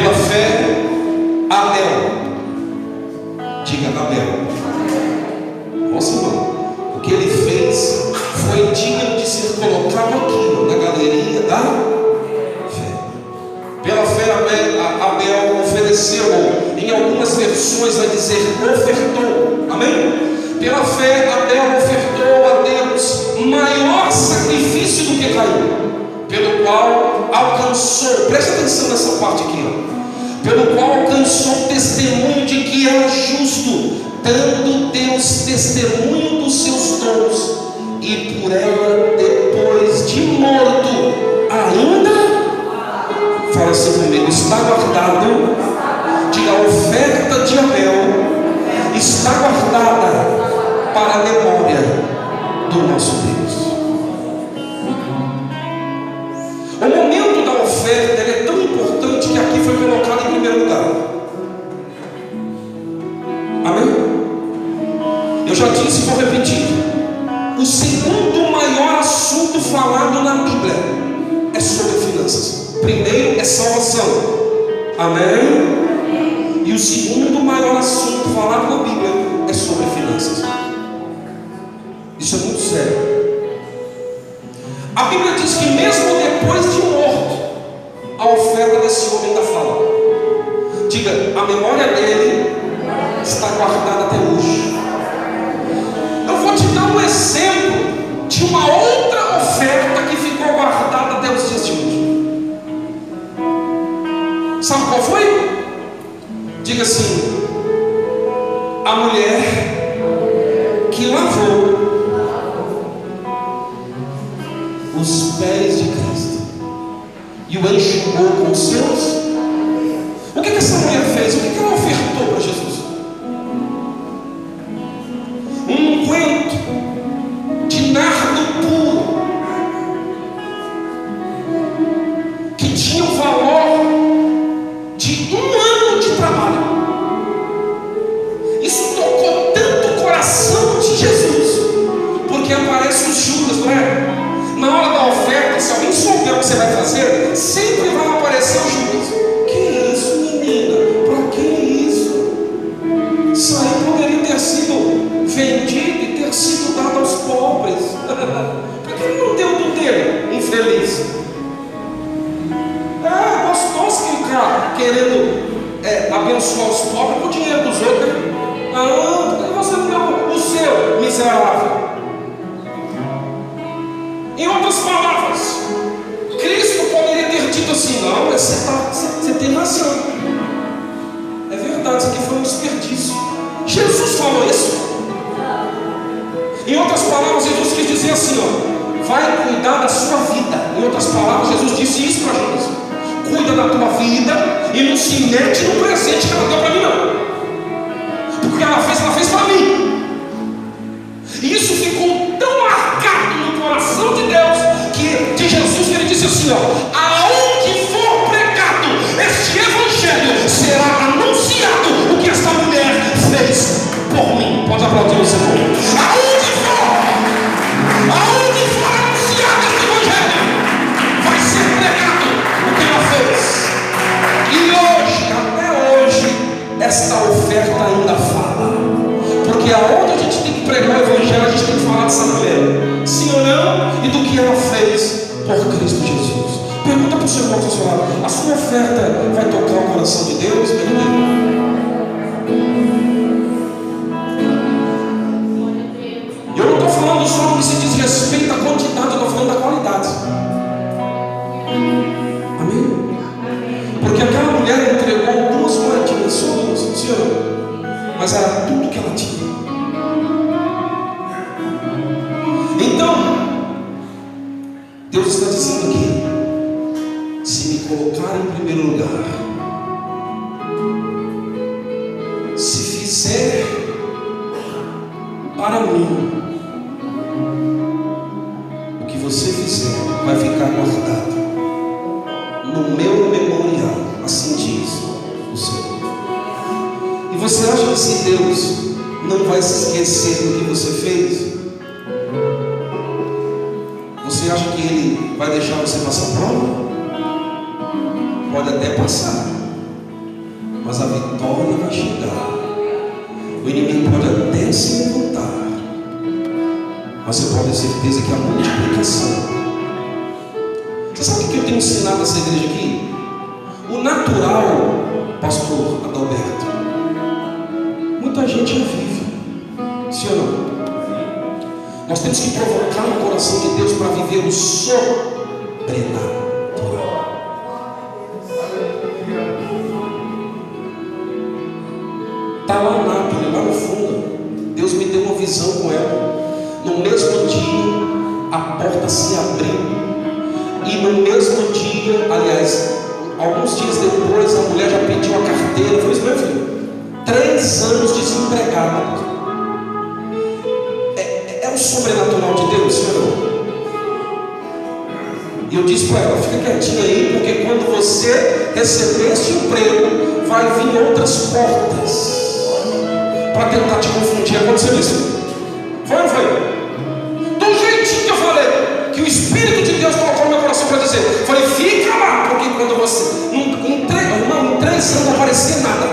Pela fé, Abel. Diga Abel. Nossa, irmão, o que ele fez foi digno de ser colocado aqui na galeria da fé. Pela fé, Abel ofereceu, em algumas versões vai dizer ofertou. Amém? Pela fé, Abel ofertou a Deus maior sacrifício do que Caim, pelo qual alcançou, presta atenção nessa parte aqui, ó, pelo qual alcançou o testemunho de que era justo, dando Deus testemunho dos seus dons, e por ela, depois de morto, ainda, fala assim comigo, está guardado. Diga, a oferta de Abel está guardada para a memória do nosso Deus. O momento da oferta é tão importante que aqui foi colocado em primeiro lugar. Amém? Eu já disse e vou repetir. O segundo maior assunto falado na Bíblia é sobre finanças. Primeiro é salvação. Amém? E o segundo maior assunto falado na Bíblia é sobre finanças. Isso é muito sério. A Bíblia diz que mesmo depois de morto, a oferta desse homem ainda fala. Diga, a memória dele está guardada até hoje. Eu vou te dar um exemplo de uma outra oferta que ficou guardada até os dias de hoje. Sabe qual foi? Diga assim: a mulher que lavou os pés de Cristo e o enxugou com os seus. O que essa mulher fez? O que ela ofertou para Jesus? Um unguento de nardo puro, que tinha o valor de 1 ano de trabalho. Isso tocou tanto o coração de Jesus, porque aparece os Judas, não é? Na hora da oferta, se alguém souber o que você vai fazer, sempre vai aparecer o Judas. Que isso, menina? Para que isso? Isso aí poderia ter sido vendido e ter sido dado aos pobres. Por que ele não deu do dele, infeliz? Gostoso que ficar querendo abençoar os pobres com o dinheiro dos outros. Por que você não deu o seu, miserável? Em outras palavras, Cristo poderia ter dito assim: não, você tem razão, é verdade, isso aqui foi um desperdício. Jesus falou isso. Em outras palavras, Jesus quis dizer assim: ó, vai cuidar da sua vida. Em outras palavras, Jesus disse isso para Judas: cuida da tua vida e não se mete no presente que ela deu para mim, não, porque ela fez para mim. E isso ficou tão marcado no coração de Deus, que de Jesus ele disse assim: ó, aonde for pregado este evangelho, será anunciado o que esta mulher fez por mim. Pode aplaudir o Senhor. Aonde for anunciado este evangelho, vai ser pregado o que ela fez. E hoje, até hoje, esta oferta ainda fala. Porque aonde a gente tem que pregar o evangelho, a gente tem que falar dessa mulher, sim ou não, e do que ela fez por Cristo Jesus. Pergunta para o seu irmão do seu lado: a sua oferta vai tocar o coração de Deus? Eu não estou falando só no que se diz respeito à quantidade, eu estou falando da qualidade. Amém? Porque aquela mulher entregou 2 moedinhas, só 2, Senhor, mas era tudo que ela tinha. Então, Deus está dizendo aqui: se me colocar em primeiro lugar, se fizer para mim, o que você fizer vai ficar guardado no meu memorial. Assim diz o Senhor. E você acha que se Deus não vai se esquecer do que você fez? Você acha que Ele vai deixar você passar prova? Pode até passar, mas a vitória vai chegar. O inimigo pode até se levantar, mas você pode ter certeza que a multiplicação. Você sabe o que eu tenho ensinado essa igreja aqui? O natural, pastor Adalberto, muita gente já vive, sim ou não? Nós temos que provocar o coração de Deus para viver o sobrenatural. Está lá na Nápoles, lá no fundo, Deus me deu uma visão com ela. No mesmo dia, a porta se abriu. E no mesmo dia, aliás, alguns dias depois, a mulher já pediu a carteira. Foi isso mesmo, filho? 3 anos desempregada. É o sobrenatural de Deus, Senhor. E eu disse para ela: fica quietinha aí, porque quando você receber este emprego, vai vir outras portas para tentar te confundir. Aconteceu isso? Foi ou não foi? Do jeitinho que eu falei, que o Espírito de Deus colocou no meu coração para dizer. Falei: fica lá, porque quando você em 3 anos não aparecia nada.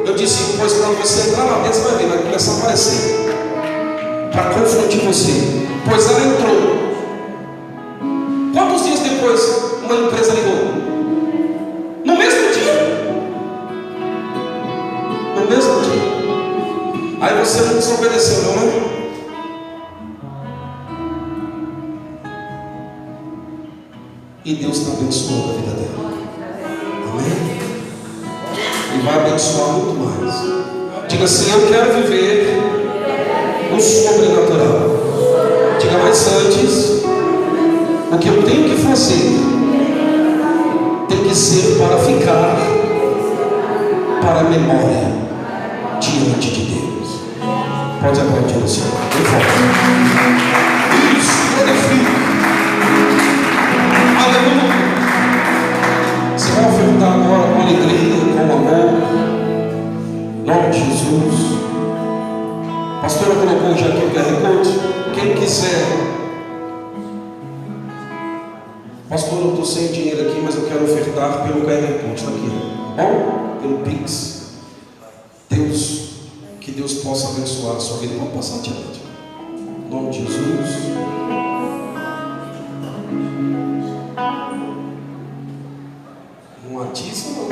Eu disse: pois quando você entrar lá dentro, você vai ver, vai começar a aparecer para confundir você. Pois ela entrou. Quantos dias depois uma empresa ligou? No mesmo dia. No mesmo dia. Aí você não desobedeceu, não é? E Deus está abençoando a vida dela. Amém? E vai abençoar muito mais. Diga assim: eu quero viver o sobrenatural. Diga: mas antes, o que eu tenho que fazer tem que ser para ficar para a memória diante de Deus. Pode aplaudir o Senhor. Isso, glorifica. Aleluia. Você vai ofertar agora com alegria, com amor. Em nome de Jesus. A pastora colocou já aqui o QR Code. Quem quiser. Pastor, eu estou sem dinheiro aqui, mas eu quero ofertar pelo QR Code. Está aqui. Bom? Pelo Pix. Deus, que Deus possa abençoar a sua vida. Vamos passar adiante. Em nome de Jesus. Não atiça, não.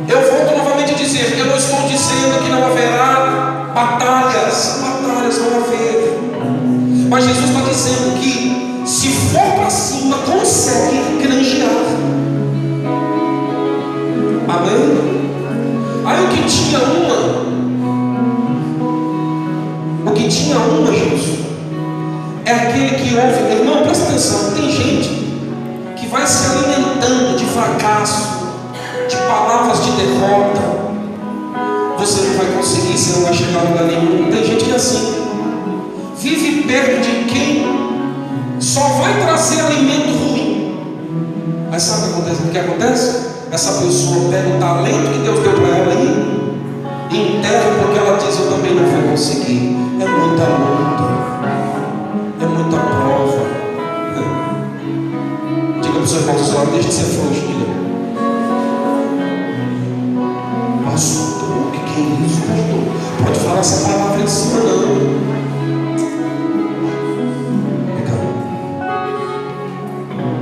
Eu volto novamente a dizer: eu não estou dizendo dizendo que se for para cima, consegue granjear. Amém? Aí o que tinha uma, Jesus, é aquele que ouve. Irmão, presta atenção, tem gente que vai se alimentando de fracasso, de palavras de derrota. Você não vai conseguir, você não vai chegar a lugar nenhum. Tem gente que é assim, vive perto de quem só vai trazer alimento ruim. Mas sabe o que acontece? Essa pessoa pega o talento que Deus deu para ela aí e enterra, porque ela diz: eu também não vou conseguir. É muita luta, é muita prova. Diga para o seu irmão do seu lado: deixa de ser frouxo. Diga: pastor, o que é isso, pastor? Pode falar essa palavra em cima, não.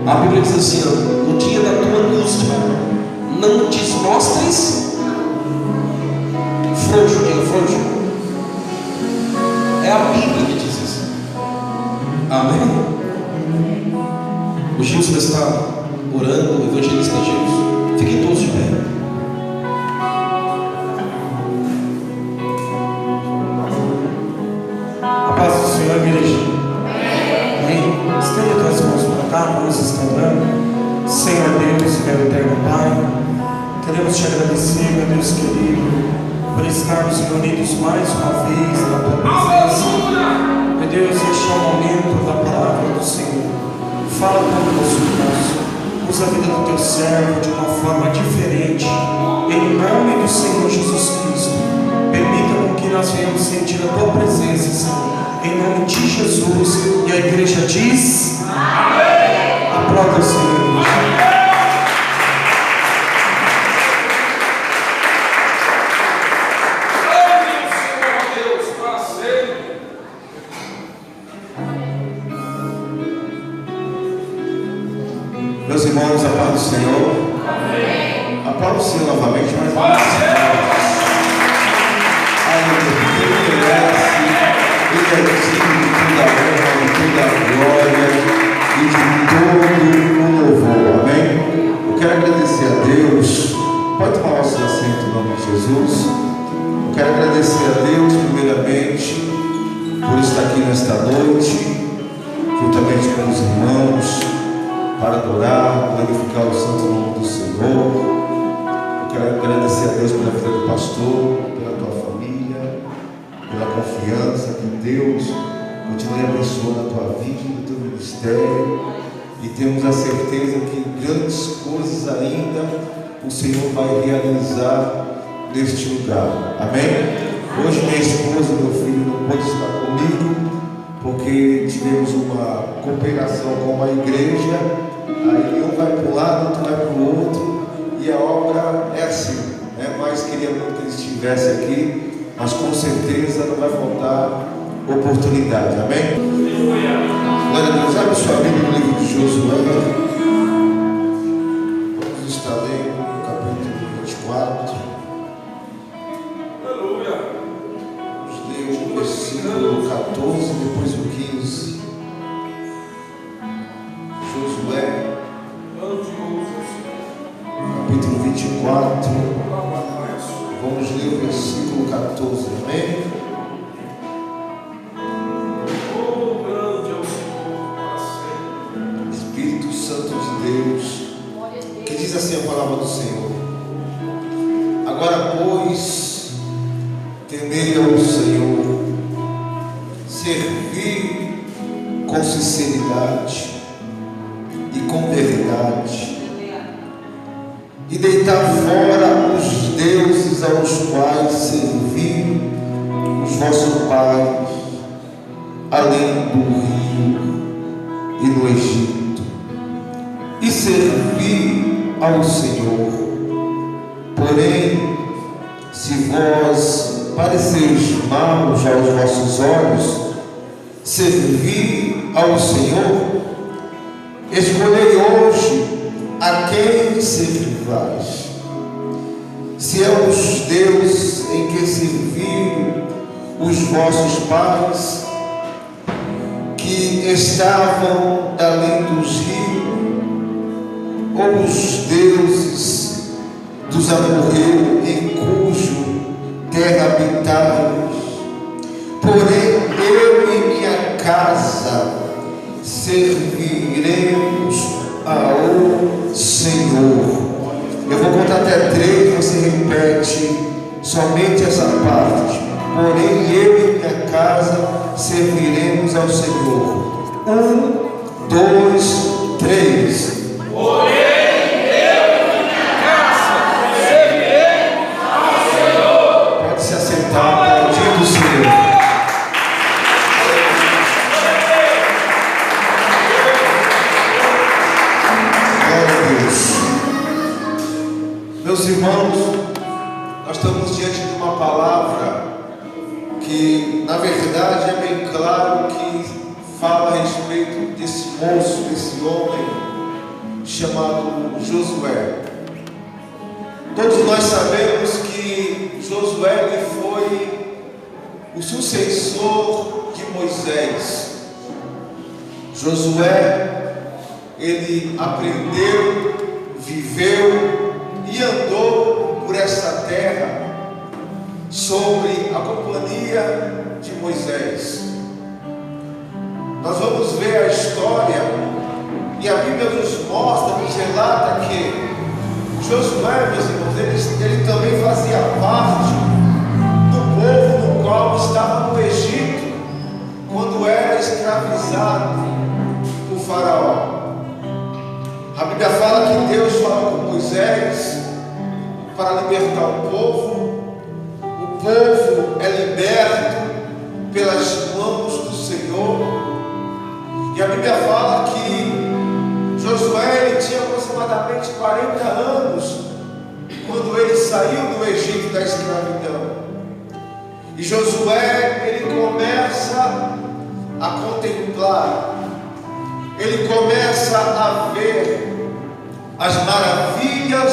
A Bíblia diz assim: ó, no dia da tua angústia, não te mostres frouxo. Diga: frouxo. É a Bíblia que diz isso. Amém? O Gilson está orando, o evangelista Gilson. Fiquem todos de pé. A paz do Senhor, igreja. Amém? Estenda tuas mãos para cá, vamos estar orando. Senhor Deus, meu eterno Pai, queremos te agradecer, meu Deus querido, por estarmos reunidos mais uma vez na tua presença. Meu Deus, este é o momento da palavra do Senhor. Fala conosco, Deus. Usa a vida do teu servo de uma forma diferente, em nome do Senhor Jesus Cristo. Permita com que nós venhamos sentir a tua presença, Senhor, em nome de Jesus. E a igreja diz: amém. Aplauda o Senhor. Meus irmãos, a paz do Senhor. Amém. A paz do Senhor novamente, mas Ele merece, Ele é digno de toda a honra, de toda a glória e de todo o louvor. Amém? Eu quero agradecer a Deus. Pode tomar o seu assento em nome de Jesus. Eu quero agradecer a Deus primeiramente por estar aqui nesta noite, juntamente com os irmãos, para adorar, glorificar o santo nome do Senhor. Eu quero agradecer a Deus pela vida do pastor, pela tua família, pela confiança que Deus continue abençoando a tua vida e o teu ministério. E temos a certeza que grandes coisas ainda o Senhor vai realizar neste lugar. Amém? Hoje minha esposa e meu filho não pôde estar comigo, porque tivemos uma cooperação com a igreja. Aí um vai para um lado, outro vai para o outro, e a obra é assim, né? Mas queria muito que ele estivesse aqui, mas com certeza não vai faltar oportunidade. Amém? Glória a Deus. Abre sua Bíblia no livro de Josué. Vamos estar lendo o capítulo 24. Aleluia. Vamos ler o versículo 14, depois o 15. Josué, capítulo 24, vamos ler o versículo 14, amém? Espírito Santo de Deus, que diz assim a palavra do Senhor: agora, pois, temei ao Senhor, servir com sinceridade e com verdade, e deitar fora os deuses aos quais serviram os vossos pais, além do rio e no Egito, e servir ao Senhor. Porém, se vós pareceis maus aos vossos olhos, servir ao Senhor, escolhei hoje a quem servirás. Se é os deuses em que serviram os vossos pais, que estavam além dos rios, ou os deuses dos amorreus em cujo terra habitávamos. Porém, eu e minha casa serviremos ao Senhor. Eu vou contar até 3, você repete somente essa parte. Porém, eu e minha casa serviremos ao Senhor. 1, 2, 3. Porém, eu e minha casa serviremos ao Senhor. Pode se assentar, aplaudindo o Senhor. Meus irmãos, nós estamos diante de uma palavra que, na verdade, é bem claro que fala a respeito desse moço, desse homem chamado Josué. Todos nós sabemos que Josué ele foi o sucessor de Moisés. Josué, ele aprendeu, viveu e andou por essa terra sobre a companhia de Moisés. Nós vamos ver a história e a Bíblia nos mostra, nos relata que Josué, meus irmãos, ele também fazia parte do povo no qual estava no Egito, quando era escravizado por Faraó. A Bíblia fala que Deus fala com Moisés para libertar o povo. O povo é liberto pelas mãos do Senhor. E a Bíblia fala que Josué ele tinha aproximadamente 40 anos quando ele saiu do Egito da escravidão. E Josué ele começa a contemplar, ele começa a ver as maravilhas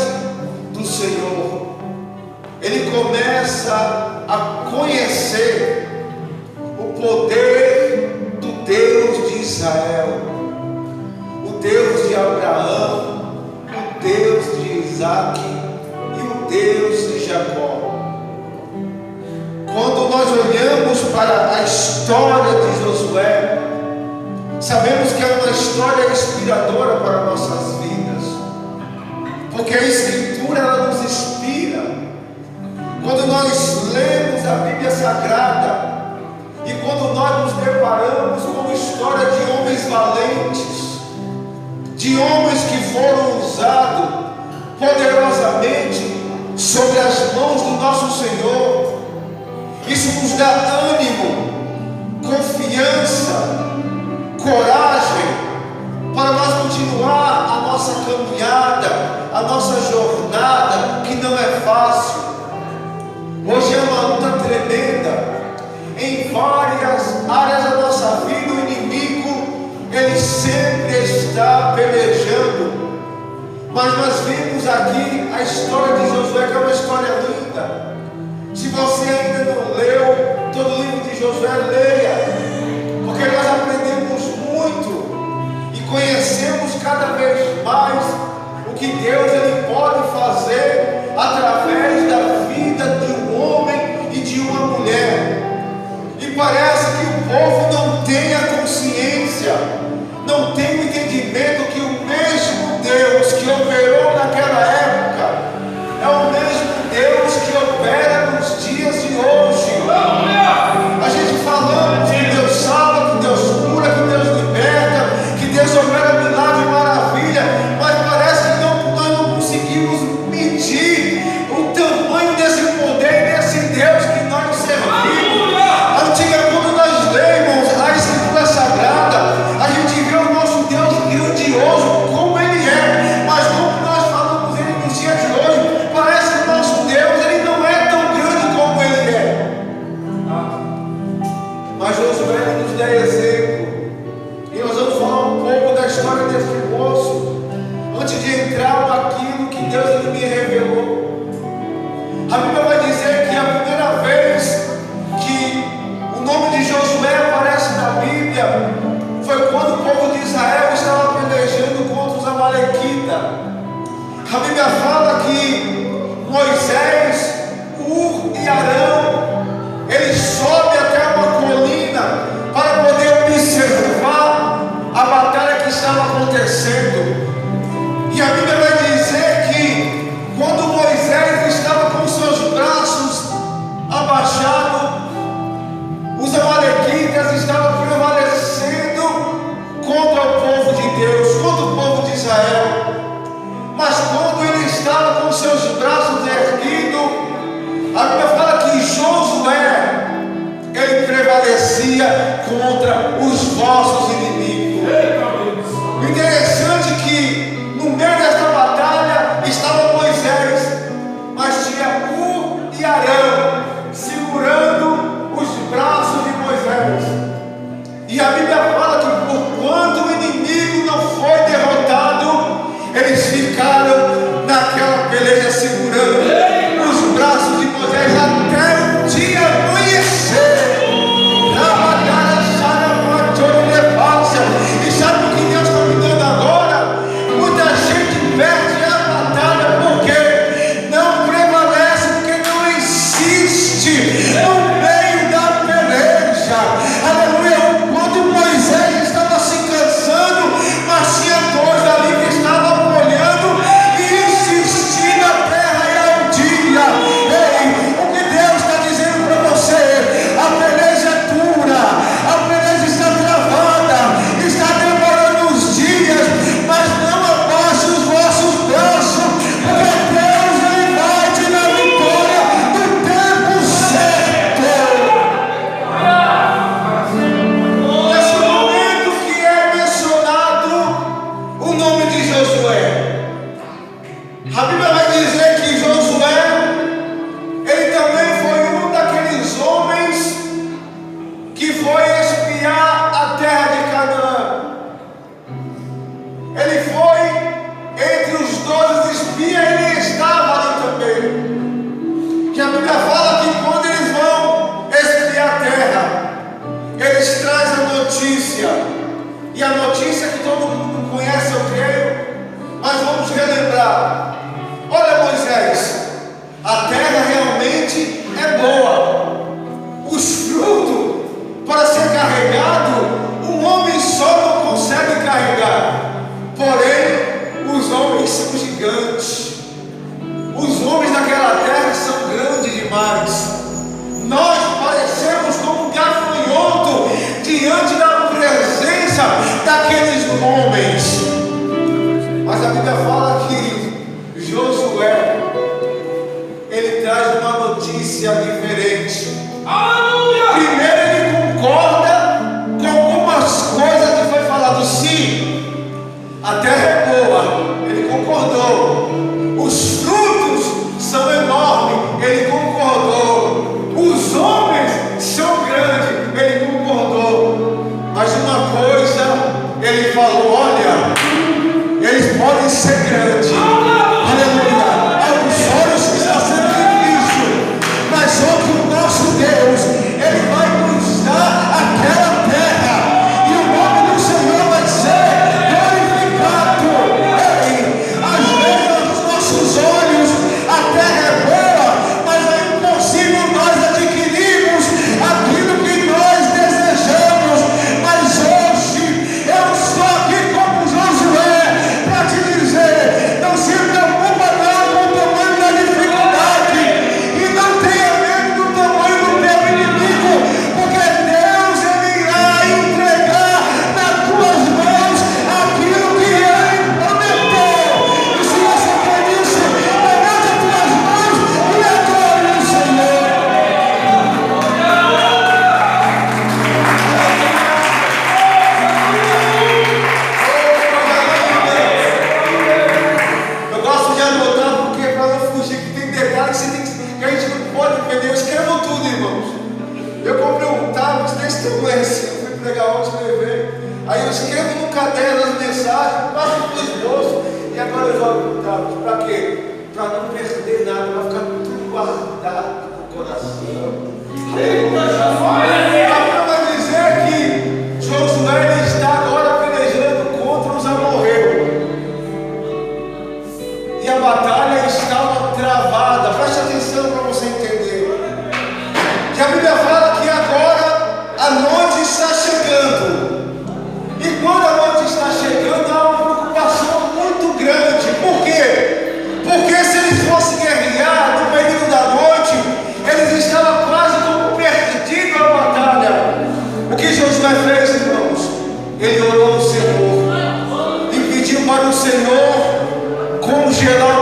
do Senhor. Ele começa a conhecer o poder do Deus de Israel, o Deus de Abraão, o Deus de Isaac e o Deus de Jacó. Quando nós olhamos para a história de Josué, sabemos que é uma história inspiradora para nossas vidas, porque a Escritura ela nos inspira. Quando nós lemos a Bíblia Sagrada e quando nós nos deparamos com a história de homens valentes, de homens que foram usados poderosamente sobre as mãos do nosso Senhor, isso nos dá ânimo, confiança, coragem para nós continuar a nossa caminhada, a nossa jornada, que não é fácil. Hoje é uma luta tremenda em várias áreas da nossa vida. O inimigo ele sempre está pelejando, mas nós vimos aqui a história de Josué, que é uma história linda. Se você ainda não leu todo o livro de Josué, leia, porque nós aprendemos muito e conhecemos cada vez mais o que Deus ele pode fazer através da vida de um homem e de uma mulher. E parece que o povo não tem a consciência, não tem o entendimento que o mesmo Deus que operou naquela época é o mesmo Deus que opera nos dias de hoje. A gente falando que Deus salva, que Deus cura, que Deus liberta, que Deus opera milagre e maravilha, mas parece que nós não conseguimos medir o tamanho desse poder, desse Deus que nós servimos. Quando nós lemos a Escritura Sagrada, a gente vê o nosso Deus grandioso, como Ele é, mas como nós falamos Ele nos dias de hoje, parece que o nosso Deus Ele não é tão grande como Ele é. Mas Josué nos dá exemplo, e nós vamos falar um pouco da história desse moço, antes de entrar naquilo que Deus Ele me revelou. A Bíblia vai dizer que a primeira vez que o nome de Josué aparece na Bíblia A Bíblia fala que Moisés, Hur e Arão, eles sobem até uma colina para poder observar a batalha que estava acontecendo. E a Bíblia vai dizer que quando Moisés estava com seus braços abaixados, os amalequitas estavam prevalecendo contra o povo de Deus, contra o povo de Israel. Mas quando ele estava com seus braços erguidos, a Bíblia fala que Josué, ele prevalecia contra os vossos inimigos. O interessante é que no meio desta batalha estava Moisés, mas tinha Hur e Arão segurando os braços de Moisés. E a Bíblia fala que porquanto o inimigo não foi derrotado, eles ficaram naquela peleja segurando os braços de Moisés até o dia amanhecer. E sabe o que Deus está me dando agora? Muita gente perde a batalha porque não prevalece, porque não existe no meio da peleja. Aleluia. Quando Moisés estava se cansando, mas tinha dois ali que estavam olhando e insistindo na terra e ao dia. Ei, o que Deus está dizendo para você? A peleja é dura, a peleja está travada, está demorando uns dias, mas não abaixe os vossos braços, porque Deus ele vai te dar vitória no tempo certo. Nesse momento que é mencionado o nome de Josué, a Bíblia vai dizer que Josué, ele também foi um daqueles homens que foi espiar a terra de Canaã. Ele foi entre os 12 espias, ele estava ali também. Que a Bíblia fala que quando eles vão espiar a terra, eles trazem a notícia. E a notícia que todo mundo conhece, eu creio, mas vamos relembrar. Olha, Moisés, a terra realmente é boa. Os frutos, para ser carregado, um homem só não consegue carregar. Porém, os homens são gigantes. Os homens daquela terra são grandes demais. Nós parecemos como um gafanhoto diante da presença daqueles homens. Mas a Bíblia fala que Josué, ele traz uma notícia diferente. Primeiro ele concorda com algumas coisas que foi falado. Sim, a terra é boa, ele concordou. Os frutos são enormes, ele concordou. Os homens são grandes, ele concordou. Mas uma coisa ele falou: olha, eles podem ser grandes, aleluia, aos olhos que está sendo difícil, mas só que o nosso Deus, ele vai nos dar aquela terra, e o nome do Senhor vai ser glorificado. Ei, às vezes aos nossos olhos a terra é boa, mas é impossível nós adquirirmos aquilo que nós desejamos. Mas hoje eu estou aqui como Josué para te dizer: não se preocupa não com o tamanho da dificuldade, e não tenha medo do tamanho do teu inimigo, porque Deus ele irá entregar nas tuas mãos aquilo que ele prometeu. E se você quer isso, levanta as tuas mãos e adore o Senhor. Eu gosto de anotar porque para não fugir, que tem detalhes que a gente não pode perder. Eu escrevo tudo, irmãos. Eu comprei um tablet desse tamanho assim, eu fui pregar ontem, levei. Aí eu escrevo no caderno as mensagens, passo no esboço e agora eu jogo no tablet. Para quê? Para não perder nada, para ficar tudo guardado no coração. A Bíblia vai dizer que Josué ele está agora pelejando contra os amorreus. E a ele orou ao Senhor e pediu para o Senhor congelar